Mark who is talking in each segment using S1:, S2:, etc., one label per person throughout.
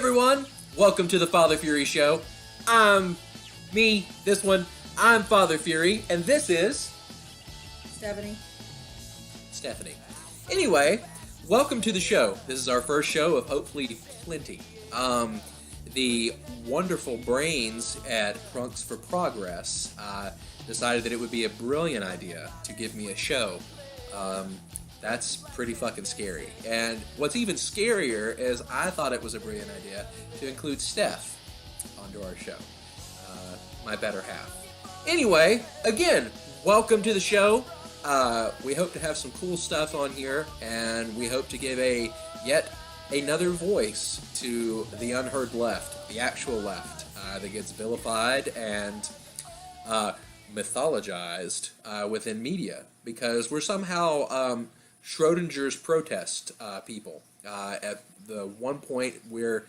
S1: everyone, welcome to the Father Fury Show. I'm Father Fury, and this is... Stephanie. Anyway, welcome to the show. This is our first show of hopefully plenty. The wonderful brains at Crunks for Progress decided that it would be a brilliant idea to give me a show. That's pretty fucking scary. And what's even scarier is I thought it was a brilliant idea to include Steph onto our show. My better half. Anyway, again, welcome to the show. We hope to have some cool stuff on here, and we hope to give yet another voice to the unheard left, the actual left, that gets vilified and mythologized within media, because we're somehow Schrodinger's protest people. At the one point, we're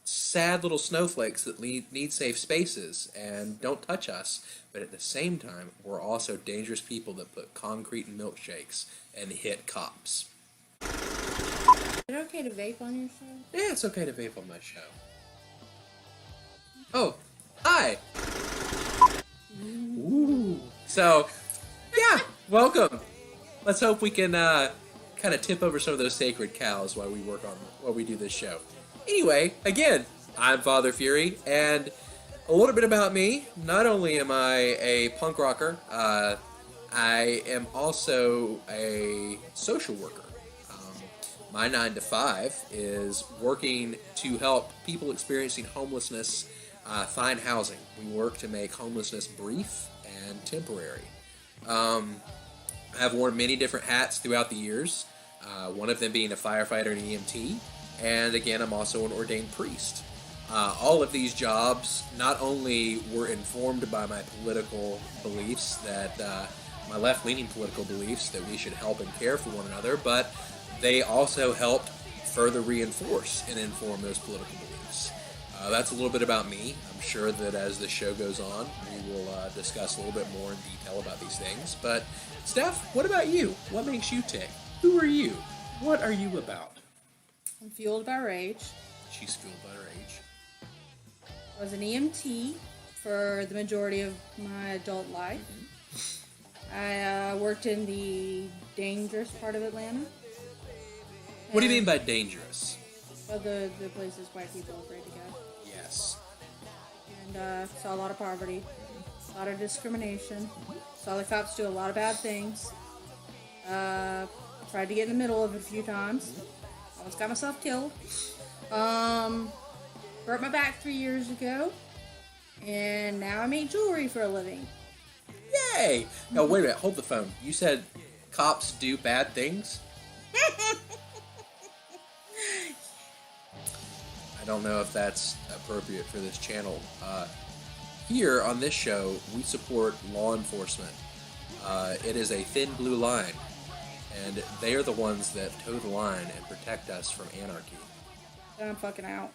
S1: sad little snowflakes that need safe spaces and don't touch us, but at the same time, we're also dangerous people that put concrete in milkshakes and hit cops.
S2: Is it okay to vape on your show?
S1: Yeah, it's okay to vape on my show. Oh, hi! Ooh. So, yeah, welcome. Let's hope we can kind of tip over some of those sacred cows while we do this show. Anyway, again, I'm Father Fury, and a little bit about me. Not only am I a punk rocker, I am also a social worker. My 9 to 5 is working to help people experiencing homelessness find housing. We work to make homelessness brief and temporary. I have worn many different hats throughout the years, one of them being a firefighter and EMT, and again, I'm also an ordained priest. All of these jobs not only were informed by my political beliefs, my left-leaning political beliefs that we should help and care for one another, but they also helped further reinforce and inform those political beliefs. That's a little bit about me. I'm sure that as the show goes on, we will discuss a little bit more in detail about these things. But, Steph, what about you? What makes you tick? Who are you? What are you about?
S2: I'm fueled by rage.
S1: She's fueled by rage.
S2: I was an EMT for the majority of my adult life. I worked in the dangerous part of Atlanta.
S1: What do you mean by dangerous?
S2: Well, the places white people are afraid to go.
S1: Yes.
S2: And saw a lot of poverty, a lot of discrimination, saw the cops do a lot of bad things. Tried to get in the middle of it a few times. Almost got myself killed. Hurt my back 3 years ago. And now I make jewelry for a living.
S1: Yay! No, wait a minute. Hold the phone. You said cops do bad things? I don't know if that's appropriate for this channel. Here on this show, we support law enforcement. It is a thin blue line, and they are the ones that toe the line and protect us from anarchy.
S2: Then I'm fucking out.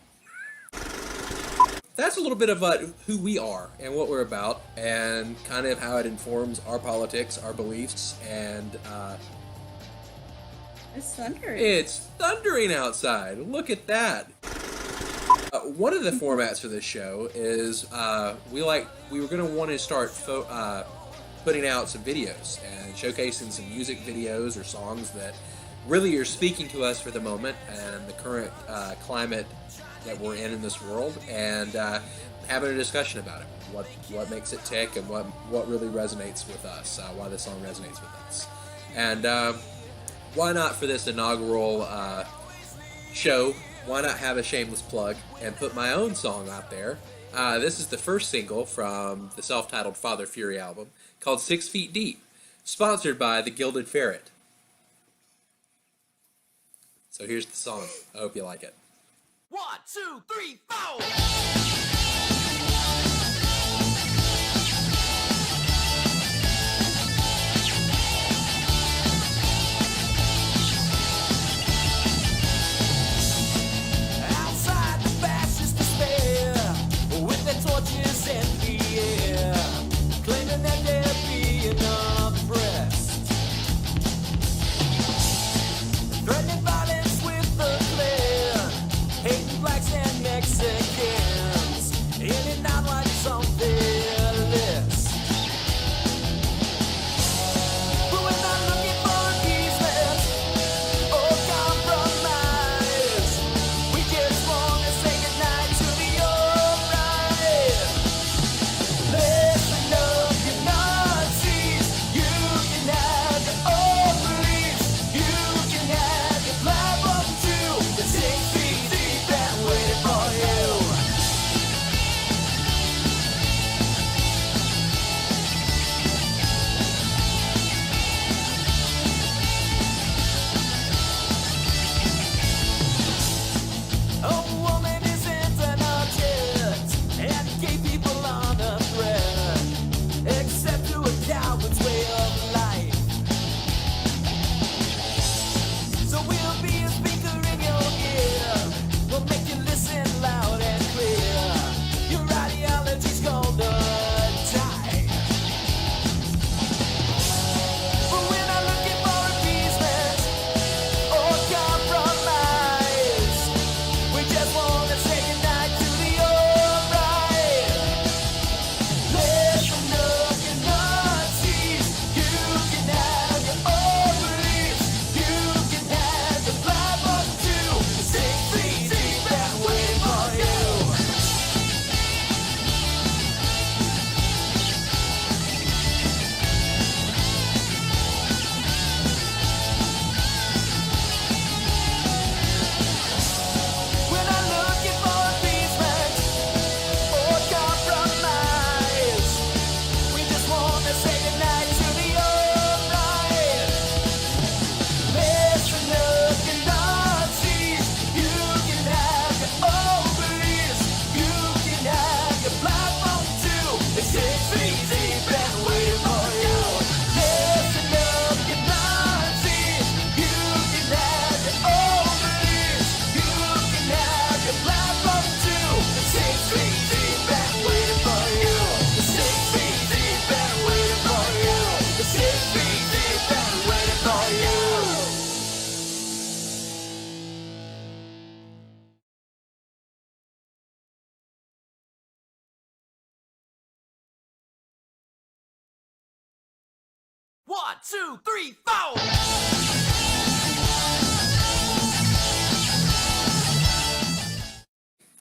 S1: That's a little bit of who we are and what we're about, and kind of how it informs our politics, our beliefs, and
S2: It's thundering.
S1: it's thundering outside. Look at that. One of the formats for this show is we were going to want to start putting out some videos and showcasing some music videos or songs that really are speaking to us for the moment and the current climate that we're in this world, and having a discussion about it. What makes it tick, and what really resonates with us, why the song resonates with us. And why not, for this inaugural show, why not have a shameless plug and put my own song out there? This is the first single from the self-titled Father Fury album, called 6 Feet Deep, sponsored by the Gilded Ferret. So here's the song. I hope you like it.
S3: 1, 2, 3, 4! Torches in the air, claiming that they're being oppressed, threatening violence with the clear, hating blacks and Mexicans. One, two, three, four.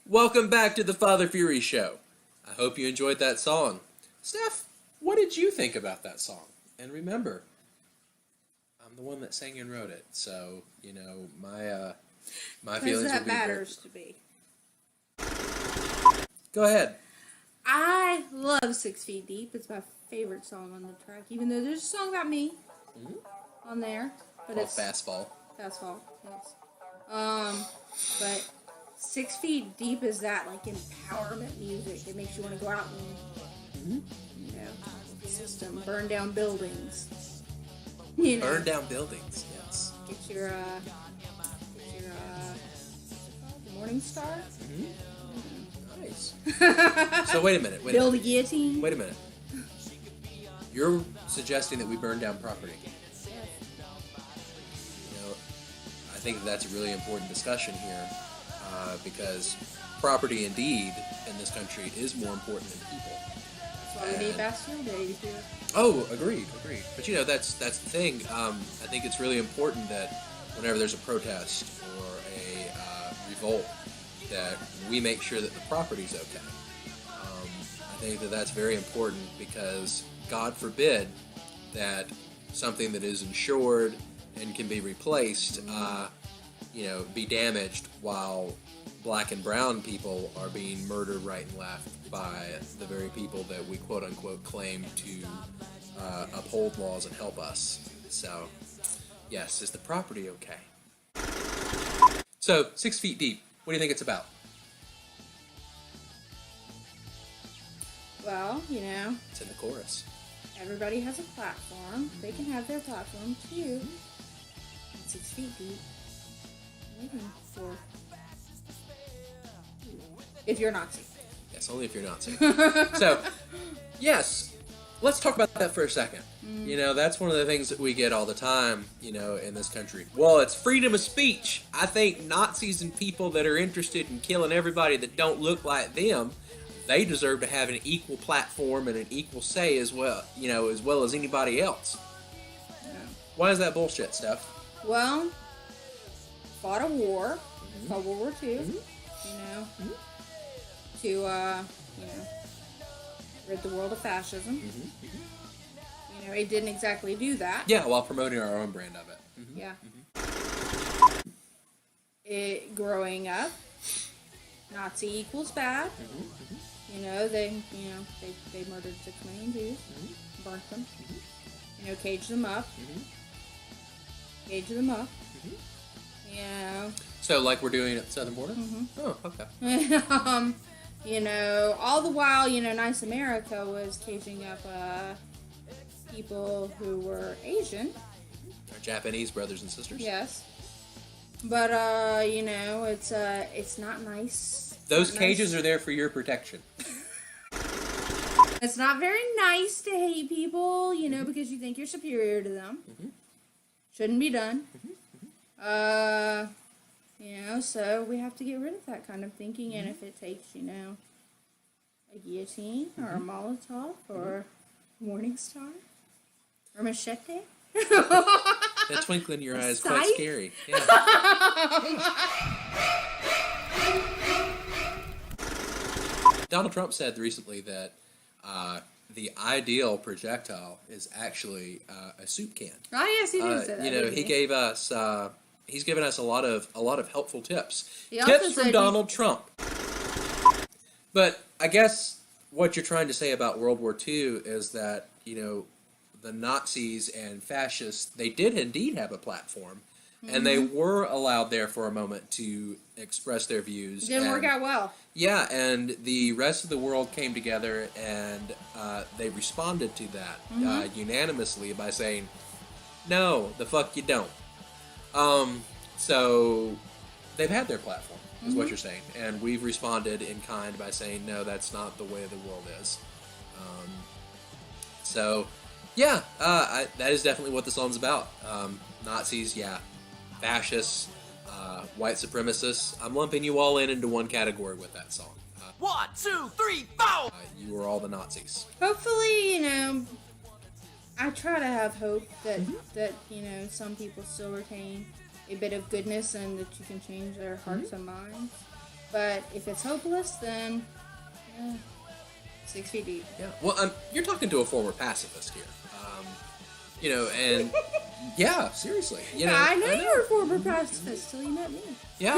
S1: Welcome back to the Father Fury Show. I hope you enjoyed that song. Steph, what did you think about that song? And remember, I'm the one that sang and wrote it, so, you know, my feelings
S2: Because that
S1: will be
S2: matters to me.
S1: Go ahead.
S2: I love 6 Feet Deep. It's my favorite song on the track, even though there's a song about me on there. But
S1: Called
S2: it's
S1: Fastball.
S2: Fastball, yes. But 6 Feet Deep is that, like, empowerment music. It makes you want to go out and, you know, the system, burn down buildings. You know,
S1: Burn down buildings, yes.
S2: get your Morning Star.
S1: Nice. So wait a minute.
S2: Build a guillotine.
S1: Wait a minute. You're suggesting that we burn down property. You know, I think that's a really important discussion here because property, indeed, in this country is more important than people.
S2: That's why we need Bastille Day here.
S1: Oh, agreed. But you know, that's the thing. I think it's really important that whenever there's a protest or a revolt, that we make sure that the property's okay. I think that that's very important because God forbid that something that is insured and can be replaced, you know, be damaged while black and brown people are being murdered right and left by the very people that we quote unquote claim to uphold laws and help us. So, yes, is the property okay? So, 6 Feet Deep, what do you think it's about?
S2: Well, you know,
S1: It's in the chorus.
S2: everybody has a platform. They can have their platform too. And 6 Feet Deep. Waiting for. If you're Nazi.
S1: Yes, only if you're Nazi. So, yes, let's talk about that for a second. You know, that's one of the things that we get all the time, you know, in this country. Well, it's freedom of speech. I think Nazis and people that are interested in killing everybody that don't look like them, they deserve to have an equal platform and an equal say as well, you know, as well as anybody else.
S2: Yeah.
S1: Why is that bullshit, Steph?
S2: Well, fought a war, fought World War II, you know, to, you know, rid the world of fascism. You know, it didn't exactly do that.
S1: Yeah, while promoting our own brand of it.
S2: Yeah. It growing up, Nazi equals bad. You know, they murdered 6 million Jews, burnt them. You know, caged them up. You know.
S1: So, like we're doing at the southern border? Oh, okay.
S2: You know, all the while, you know, Nice America was caging up people who were Asian.
S1: Our Japanese brothers and sisters.
S2: Yes. But you know, it's not nice.
S1: Those cages are there for your protection.
S2: It's not very nice to hate people, you know, because you think you're superior to them. Shouldn't be done. You know, so we have to get rid of that kind of thinking, and if it takes, you know, a guillotine or a Molotov or Morning Star or machete.
S1: That twinkle in your eye is quite
S2: Scythe?
S1: scary. Yeah. Donald Trump said recently that the ideal projectile is actually a soup can.
S2: Oh yes, he did say that.
S1: You know,
S2: didn't
S1: he gave us. He's given us a lot of helpful tips.
S2: He also
S1: Tips
S2: said
S1: from Donald Trump. But I guess what you're trying to say about World War II is that, you know, the Nazis and fascists, they did indeed have a platform, and they were allowed there for a moment to express their views.
S2: Didn't work out well.
S1: Yeah, and the rest of the world came together and they responded to that unanimously by saying, no, the fuck you don't. So they've had their platform, is what you're saying. And we've responded in kind by saying, no, that's not the way the world is. So, yeah, that is definitely what the song's about. Nazis, yeah. Fascists, white supremacists. I'm lumping you all into one category with that song.
S3: 1, 2, 3, 4.
S1: You were all the Nazis.
S2: Hopefully, you know, I try to have hope that some people still retain a bit of goodness and that you can change their hearts and minds. But if it's hopeless, then 6 feet deep.
S1: Yeah. Well, you're talking to a former pacifist here. And yeah, seriously.
S2: I know you were a former pacifist till you met me.
S1: Yeah.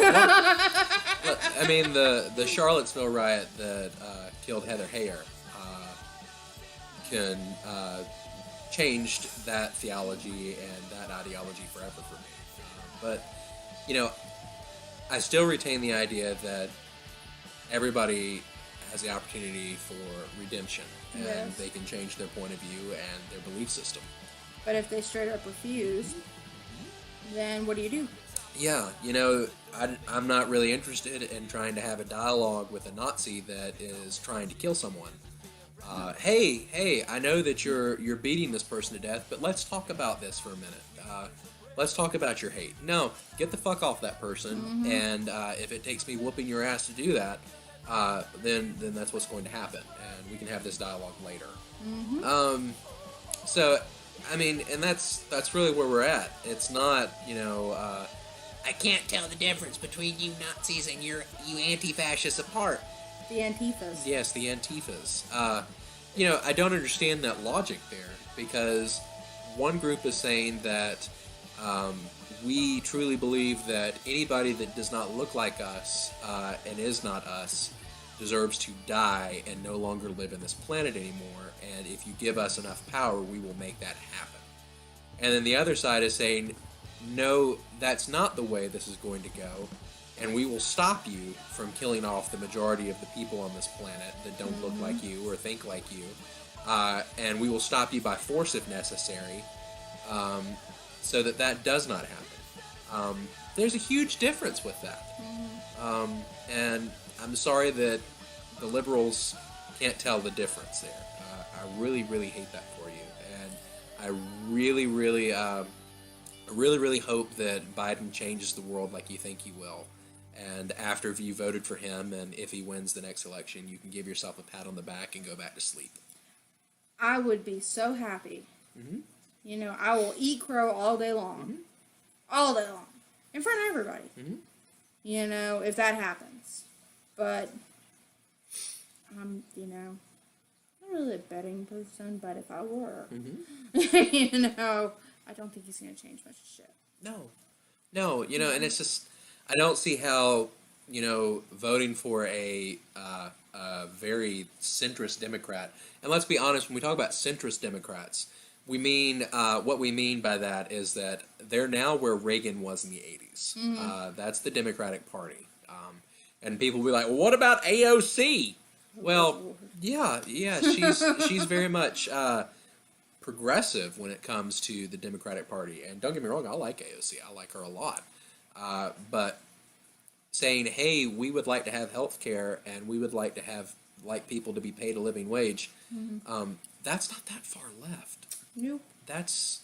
S1: Well, I mean, the Charlottesville riot that killed Heather Heyer changed that theology and that ideology forever for me. But I still retain the idea that everybody has the opportunity for redemption, and
S2: Yes.
S1: they can change their point of view and their belief system.
S2: But if they straight up refuse, then what do you do?
S1: Yeah, I'm not really interested in trying to have a dialogue with a Nazi that is trying to kill someone. Hey, I know that you're beating this person to death, but let's talk about this for a minute. Let's talk about your hate. No, get the fuck off that person, and if it takes me whooping your ass to do that, then that's what's going to happen, and we can have this dialogue later. So, I mean, and that's really where we're at. It's not, I can't tell the difference between you Nazis and you anti-fascists apart.
S2: The Antifas.
S1: Yes, the Antifas. I don't understand that logic there, because one group is saying that we truly believe that anybody that does not look like us and is not us deserves to die and no longer live in this planet anymore, and if you give us enough power, we will make that happen. And then the other side is saying, no, that's not the way this is going to go, and we will stop you from killing off the majority of the people on this planet that don't look like you or think like you, and we will stop you by force if necessary, so that does not happen. There's a huge difference with that. And I'm sorry that the liberals can't tell the difference there. I really, really hate that for you. And I really, really hope that Biden changes the world like you think he will. And after you voted for him, and if he wins the next election, you can give yourself a pat on the back and go back to sleep.
S2: I would be so happy. I will eat crow all day long. All day long. In front of everybody. If that happens. But, I'm not really a betting person, but if I were, I don't think he's going to change much shit.
S1: No, and it's just, I don't see how, voting for a very centrist Democrat, and let's be honest, when we talk about centrist Democrats, we mean, what we mean by that is that they're now where Reagan was in the 80s. That's the Democratic Party. And people will be like, well, what about AOC? Well, yeah, she's very much progressive when it comes to the Democratic Party. And don't get me wrong, I like AOC. I like her a lot. But saying, hey, we would like to have health care and we would like to have people to be paid a living wage, that's not that far left.
S2: Nope.
S1: That's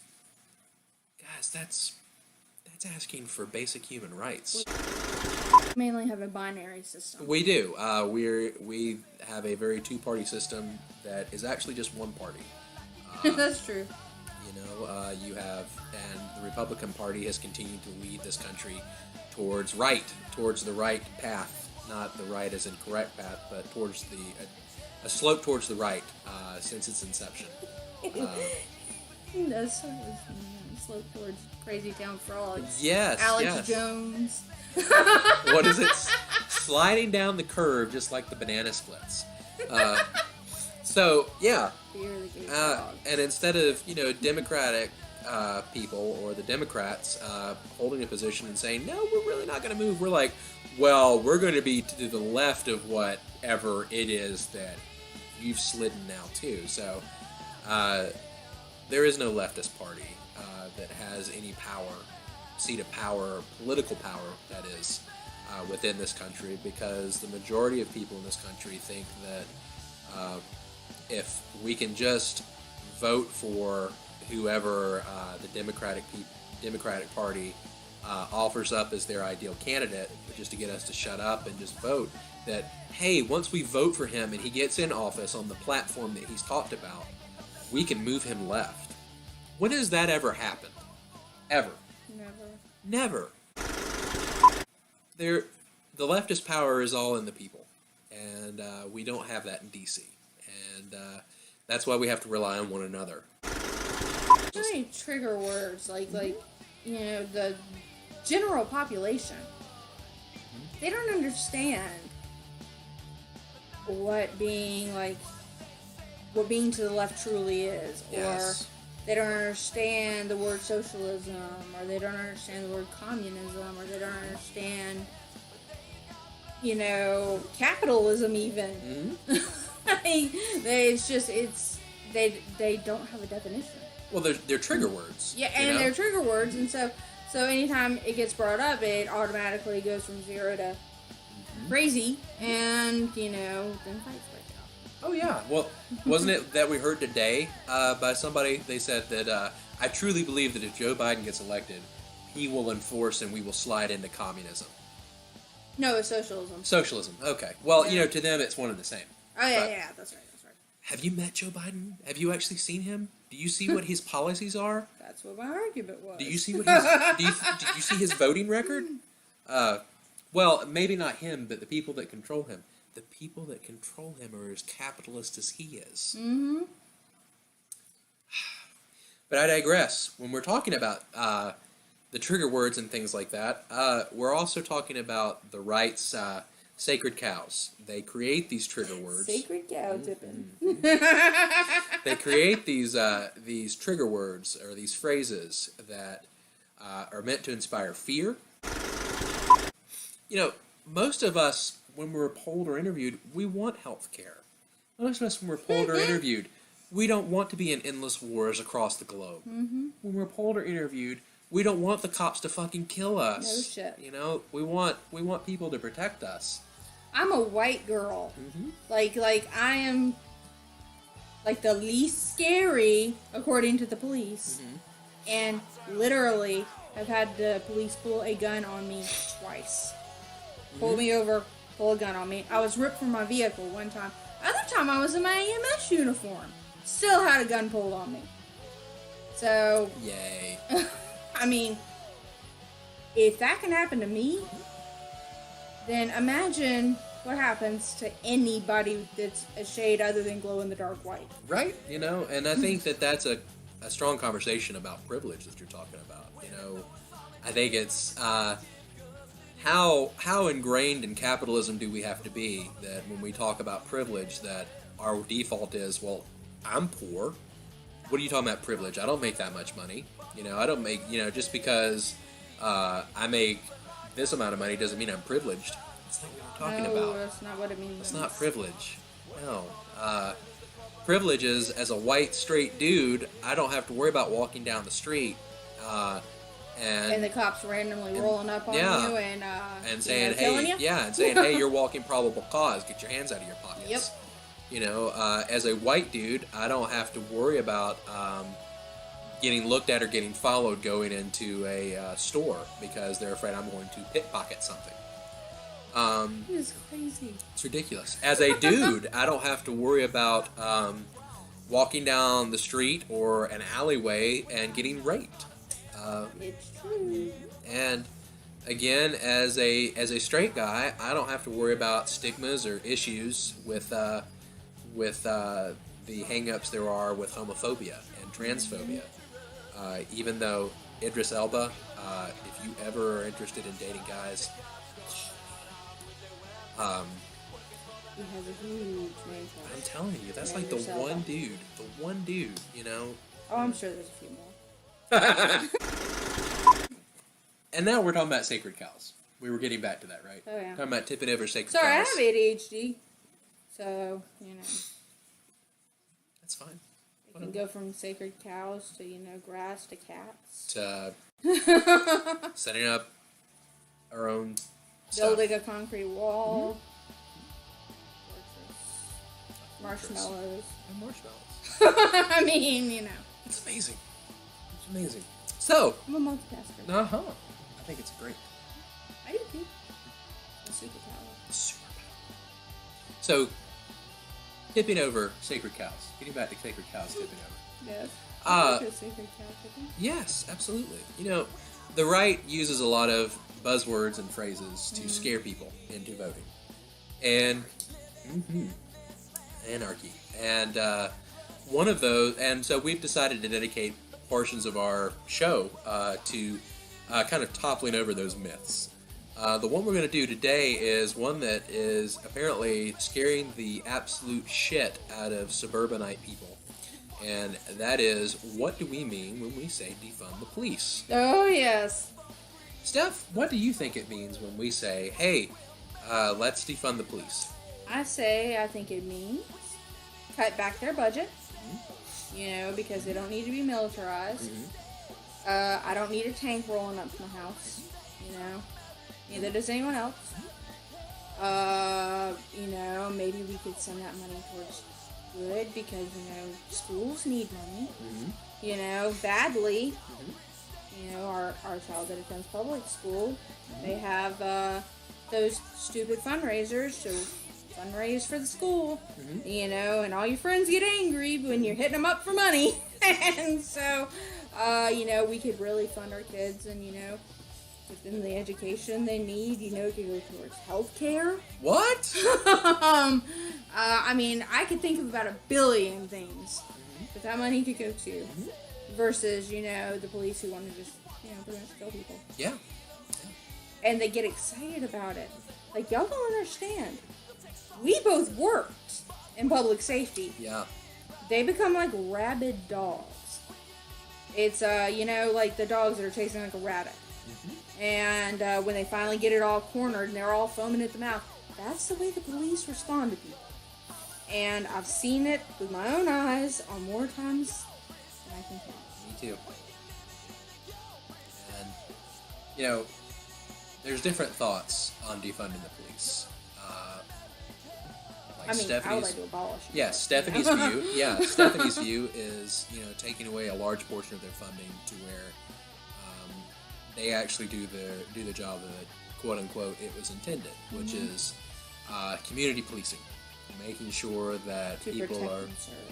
S1: asking for basic human rights.
S2: We mainly have a binary system.
S1: We do. We have a very two-party system that is actually just one party.
S2: That's true.
S1: You have, and the Republican Party has continued to lead this country towards the right path, not the right as in correct path, but towards a slope towards the right since its inception.
S2: That's slope towards Crazy Town Frogs.
S1: Yes,
S2: Alex Jones.
S1: What is it? Sliding down the curve just like the banana splits. So, yeah.
S2: Fear the gay frog.
S1: And instead of, Democratic people or the Democrats holding a position and saying, no, we're really not going to move. We're like, well, we're going to be to the left of whatever it is that you've slidden now too. So, there is no leftist party that has any seat of power, political power, that is, within this country, because the majority of people in this country think that if we can just vote for whoever the Democratic Party offers up as their ideal candidate, just to get us to shut up and just vote, that, hey, once we vote for him and he gets in office on the platform that he's talked about, we can move him left. When has that ever happened? Ever?
S2: Never.
S1: Never. The leftist power is all in the people, and we don't have that in DC, and that's why we have to rely on one another.
S2: So many trigger words, like the general population. They don't understand what being to the left truly is,
S1: Yes.
S2: or they don't understand the word socialism, or they don't understand the word communism, or they don't understand, capitalism even. They don't have a definition.
S1: Well, they're trigger words.
S2: Yeah, and they're trigger words, and so anytime it gets brought up, it automatically goes from 0 to crazy, and then fights break out.
S1: Oh yeah. Well, wasn't it that we heard today by somebody? They said that I truly believe that if Joe Biden gets elected, he will enforce and we will slide into communism.
S2: No, it's socialism.
S1: Socialism. Okay. Well,
S2: Yeah.
S1: to them it's one and the same.
S2: Oh yeah,
S1: But-
S2: yeah, that's right.
S1: Have you met Joe Biden? Have you actually seen him? Do you see what his policies are?
S2: That's what my argument was.
S1: Do you see what his did you see his voting record? Well, maybe not him, but the people that control him. The people that control him are as capitalist as he is.
S2: Mm-hmm.
S1: But I digress. When we're talking about the trigger words and things like that, we're also talking about the right's sacred cows. They create these trigger words.
S2: Sacred cow tipping.
S1: They create these trigger words or these phrases that are meant to inspire fear. Most of us, when we're polled or interviewed, we want health care. Most of us, when we're polled or interviewed, we don't want to be in endless wars across the globe.
S2: Mm-hmm.
S1: When we're polled or interviewed, we don't want the cops to fucking kill us.
S2: No shit.
S1: We want people to protect us.
S2: I'm a white girl.
S1: Mm-hmm.
S2: Like I am the least scary according to the police, and literally have had the police pull a gun on me twice. Pull me over, pull a gun on me. I was ripped from my vehicle one time. Other time I was in my EMS uniform, still had a gun pulled on me. So
S1: Yay.
S2: I mean, if that can happen to me, then imagine what happens to anybody that's a shade other than glow-in-the-dark white.
S1: Right? And I think that that's a strong conversation about privilege that you're talking about. I think it's how ingrained in capitalism do we have to be that when we talk about privilege that our default is, well, I'm poor. What are you talking about privilege? I don't make that much money. I don't make, just because I make this amount of money doesn't mean I'm privileged. That's not what we're talking about.
S2: No, that's not what it means.
S1: It's not privilege. No. Privilege is, as a white, straight dude, I don't have to worry about walking down the street
S2: and the cops randomly rolling up on you and
S1: saying,
S2: killing
S1: hey,
S2: you?
S1: yeah, and saying, hey, you're walking probable cause. Get your hands out of your pockets.
S2: Yep.
S1: As a white dude, I don't have to worry about getting looked at or getting followed going into a store because they're afraid I'm going to pickpocket something.
S2: It is crazy.
S1: It's ridiculous. As a dude, I don't have to worry about walking down the street or an alleyway and getting raped.
S2: It's true.
S1: And again, as a straight guy, I don't have to worry about stigmas or issues with the hang-ups there are with homophobia and transphobia. Even though Idris Elba, if you ever are interested in dating guys,
S2: He has a huge name for
S1: I'm
S2: it.
S1: telling you, that's like
S2: Idris
S1: the
S2: Elba.
S1: one dude,
S2: Oh, I'm sure there's a few more.
S1: And now we're talking about sacred cows. We were getting back to that, right?
S2: Oh, yeah.
S1: Talking about tipping over sacred
S2: Sorry, I
S1: cows.
S2: have ADHD. So,
S1: That's fine.
S2: it can go from sacred cows to, grass to cats.
S1: To setting up our own stuff.
S2: Building a concrete wall. Marshmallows.
S1: And marshmallows.
S2: I mean,
S1: It's amazing. It's amazing. So,
S2: I'm a multitasker.
S1: uh-huh. I think it's great.
S2: I do too. A superpower.
S1: Super. So, tipping over sacred cows. Getting back to sacred cows tipping over.
S2: Yes. Sacred cow chicken.
S1: Yes, absolutely. You know, the right uses a lot of buzzwords and phrases to scare people into voting. And anarchy. And one of those, and so we've decided to dedicate portions of our show to kind of toppling over those myths. The one we're going to do today is one that is apparently scaring the absolute shit out of suburbanite people. And that is, what do we mean when we say defund the police?
S2: Oh, yes.
S1: Steph, what do you think it means when we say, hey, let's defund the police?
S2: I think it means cut back their budget, you know, because they don't need to be militarized. I don't need a tank rolling up to my house, you know. Neither does anyone else. You know, maybe we could send that money towards good because, you know, schools need money, you know, badly. You know, our child that attends public school, they have those stupid fundraisers to fundraise for the school, you know, and all your friends get angry when you're hitting them up for money. And so, you know, we could really fund our kids and, you know, give them the education they need, you know, to go towards health care.
S1: What?
S2: I mean, I could think of about 1 billion things that money could go to versus, you know, the police who want to just, you know, pretty much kill people.
S1: Yeah.
S2: And they get excited about it. Like, y'all don't understand. We both worked in public safety.
S1: Yeah.
S2: They become like rabid dogs. It's, you know, like the dogs that are chasing like a rabbit. And when they finally get it all cornered and they're all foaming at the mouth, that's the way the police respond to people. And I've seen it with my own eyes on more times than I can count.
S1: Me too. And, you know, there's different thoughts on defunding the police. Like
S2: I mean,
S1: Stephanie's,
S2: I would like to abolish it.
S1: yeah, Stephanie's view. Yeah, Stephanie's view is, you know, taking away a large portion of their funding to where they actually do the job that, quote unquote, it was intended, which is community policing, making sure that people are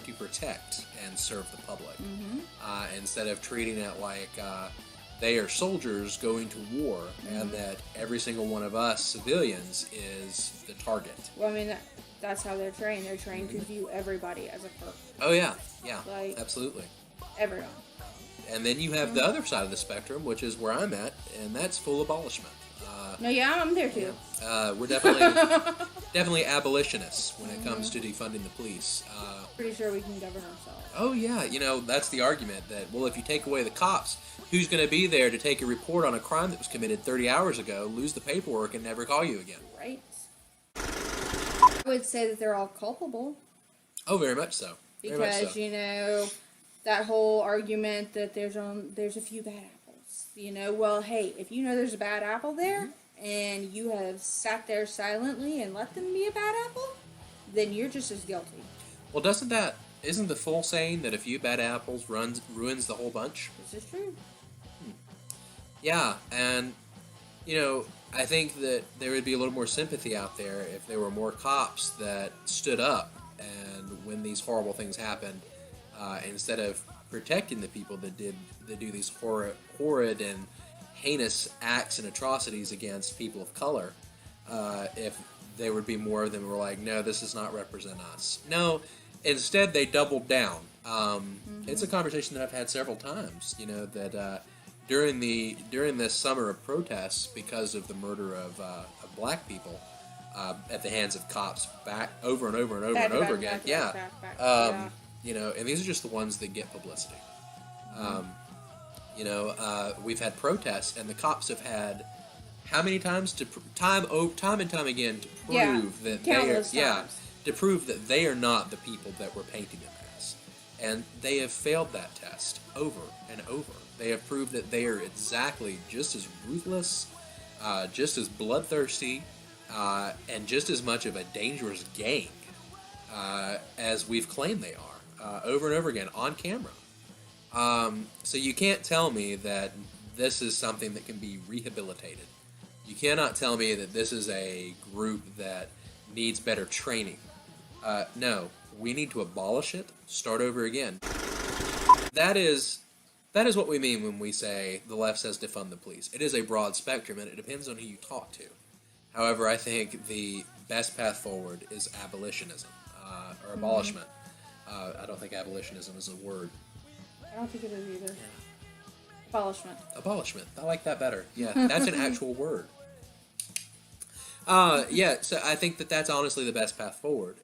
S1: to protect and serve the public, instead of treating it like they are soldiers going to war, and that every single one of us civilians is the target.
S2: Well, I mean, that's how they're trained. They're trained to view everybody as a perp.
S1: Oh yeah, yeah,
S2: Like-
S1: absolutely.
S2: Everyone.
S1: And then you have the other side of the spectrum, which is where I'm at, and that's full abolishment.
S2: No, yeah, I'm there too.
S1: We're definitely abolitionists when it comes to defunding the police.
S2: Pretty sure we can govern ourselves.
S1: Oh yeah, you know, that's the argument that, well, if you take away the cops, who's going to be there to take a report on a crime that was committed 30 hours ago, lose the paperwork, and never call you again?
S2: Right? I would say that they're all culpable.
S1: Oh, very much so. Very much
S2: Because,
S1: so.
S2: you know, that whole argument that there's a few bad apples. You know, well, hey, if you know there's a bad apple there, and you have sat there silently and let them be a bad apple, then you're just as guilty.
S1: Well, isn't the full saying that a few bad apples ruins the whole bunch?
S2: This is true.
S1: Yeah, and, you know, I think that there would be a little more sympathy out there if there were more cops that stood up, and when these horrible things happened, instead of protecting the people that do these horrid and heinous acts and atrocities against people of color, if there would be more of them who were like, no, this does not represent us. No, instead they doubled down. It's a conversation that I've had several times, you know, that during this summer of protests because of the murder of black people at the hands of cops back over and over and over and over again. Yeah. You know, and these are just the ones that get publicity. You know, we've had protests, and the cops have had how many times time and time again to prove that they are to prove that they are not the people that we're painting them as, and they have failed that test over and over. They have proved that they are exactly just as ruthless, just as bloodthirsty, and just as much of a dangerous gang as we've claimed they are, over and over again on camera. So you can't tell me that this is something that can be rehabilitated. You cannot tell me that this is a group that needs better training. No, we need to abolish it, start over again. that is what we mean when we say the left says defund the police. It is a broad spectrum, and it depends on who you talk to. However, I think the best path forward is abolitionism or abolishment. I don't think abolitionism is a word.
S2: I don't think it is either. Abolishment.
S1: Abolishment. I like that better. Yeah, that's an actual word. Yeah, so I think that that's honestly the best path forward.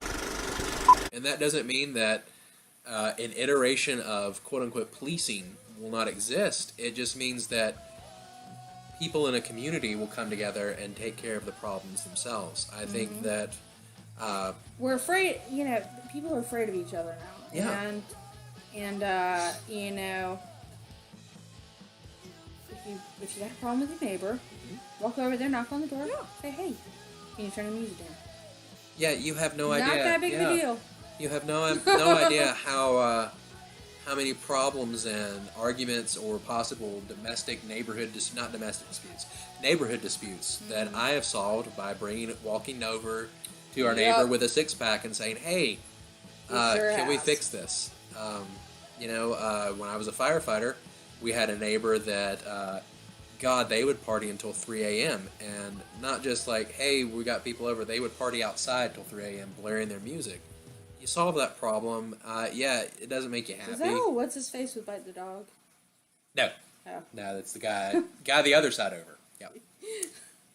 S1: And that doesn't mean that an iteration of quote-unquote policing will not exist. It just means that people in a community will come together and take care of the problems themselves. I think that...
S2: we're afraid, people are afraid of each other now.
S1: Yeah.
S2: And you know, if you got a problem with your neighbor, walk over there, knock on the door, say, hey, can you turn the music down?
S1: Yeah, you have no idea.
S2: Not that big of a deal.
S1: You have no idea how many problems and arguments or possible neighborhood disputes that I have solved by walking over to our neighbor with a 6-pack and saying, "Hey, can we fix this?" When I was a firefighter, we had a neighbor that, they would party until 3 a.m. and not just like, "Hey, we got people over." They would party outside till 3 a.m. blaring their music. You solve that problem. It doesn't make you happy.
S2: Is that what's his face would bite the dog?
S1: No.
S2: Oh.
S1: No, that's the guy the other side over. Yep.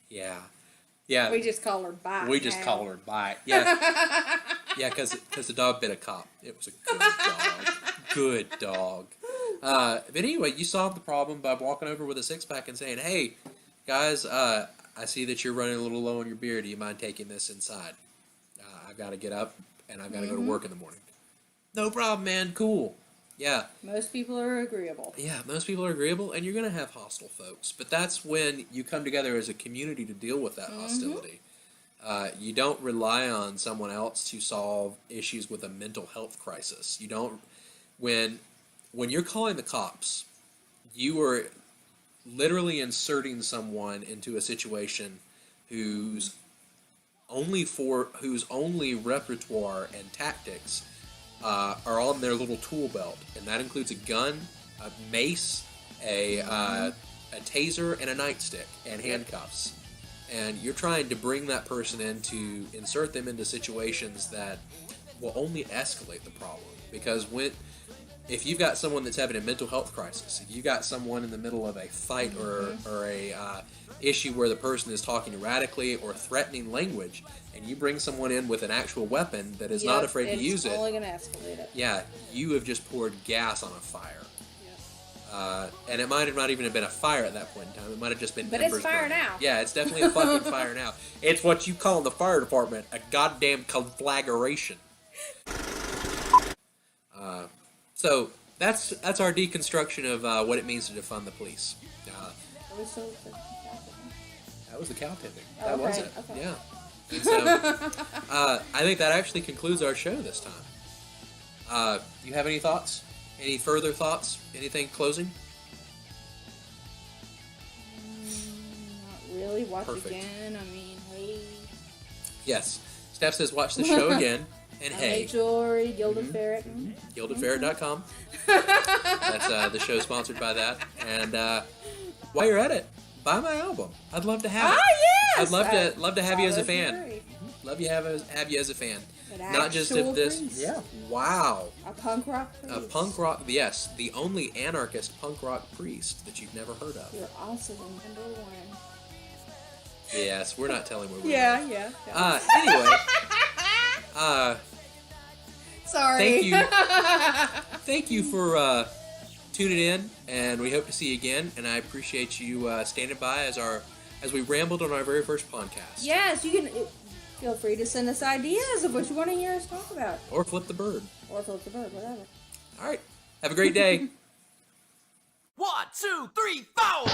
S1: Yeah. Yeah.
S2: We just call her Bite.
S1: We just call her Bite. Yeah. Yeah, because the dog bit a cop. It was a good dog. Good dog. But anyway, you solved the problem by walking over with a 6-pack and saying, "Hey, guys, I see that you're running a little low on your beer. Do you mind taking this inside? I've got to get up and I've got to go to work in the morning." No problem, man. Cool. Yeah.
S2: Most people are agreeable.
S1: Yeah, most people are agreeable, and you're going to have hostile folks. But that's when you come together as a community to deal with that hostility. You don't rely on someone else to solve issues with a mental health crisis. You don't... When you're calling the cops, you are literally inserting someone into a situation whose only repertoire and tactics are on their little tool belt, and that includes a gun, a mace, a taser, and a nightstick, and handcuffs. And you're trying to bring that person insert them into situations that will only escalate the problem. Because if you've got someone that's having a mental health crisis, if you've got someone in the middle of a fight or a issue where the person is talking erratically or threatening language, and you bring someone in with an actual weapon that is not afraid to use it,
S2: it's only going to escalate it.
S1: Yeah, you have just poured gas on a fire. And it might have not even have been a fire at that point in time. It might have just been
S2: But
S1: embers
S2: it's fire
S1: burning.
S2: now.
S1: Yeah, it's definitely a fucking fire now. It's what you call in the fire department a goddamn conflagration. So that's our deconstruction of what it means to defund the police. That was the cow tipping.
S2: Oh,
S1: That was
S2: okay,
S1: it.
S2: okay.
S1: Yeah. And so I think that actually concludes our show this time. You have any thoughts? Any further thoughts? Anything closing?
S2: Not really. Watch
S1: Perfect.
S2: again. I mean, hey.
S1: Yes. Steph says watch the show again. And hey,
S2: Jory, Gilded Ferret.
S1: GildedFerret.com. That's the show sponsored by that. And while you're at it, buy my album. I'd love to have it.
S2: Yes!
S1: I'd love to have you as a
S2: That'd be
S1: fan.
S2: great.
S1: Love you have you as a fan.
S2: An
S1: Not just
S2: actual
S1: of this.
S2: priest.
S1: Yeah. Wow.
S2: A punk rock priest.
S1: A punk rock. Yes, the only anarchist punk rock priest that you've never heard of.
S2: You're awesome. Number one.
S1: Yes, we're not telling where we're
S2: Yeah.
S1: Anyway.
S2: Sorry.
S1: Thank you for tuning in, and we hope to see you again. And I appreciate you standing by as we rambled on our very first podcast.
S2: Yes, you can. Feel free to send us ideas of what you want to hear us talk about,
S1: Or flip the bird.
S2: or flip the bird, whatever.
S1: All right. Have a great day.
S3: 1, 2, 3, 4.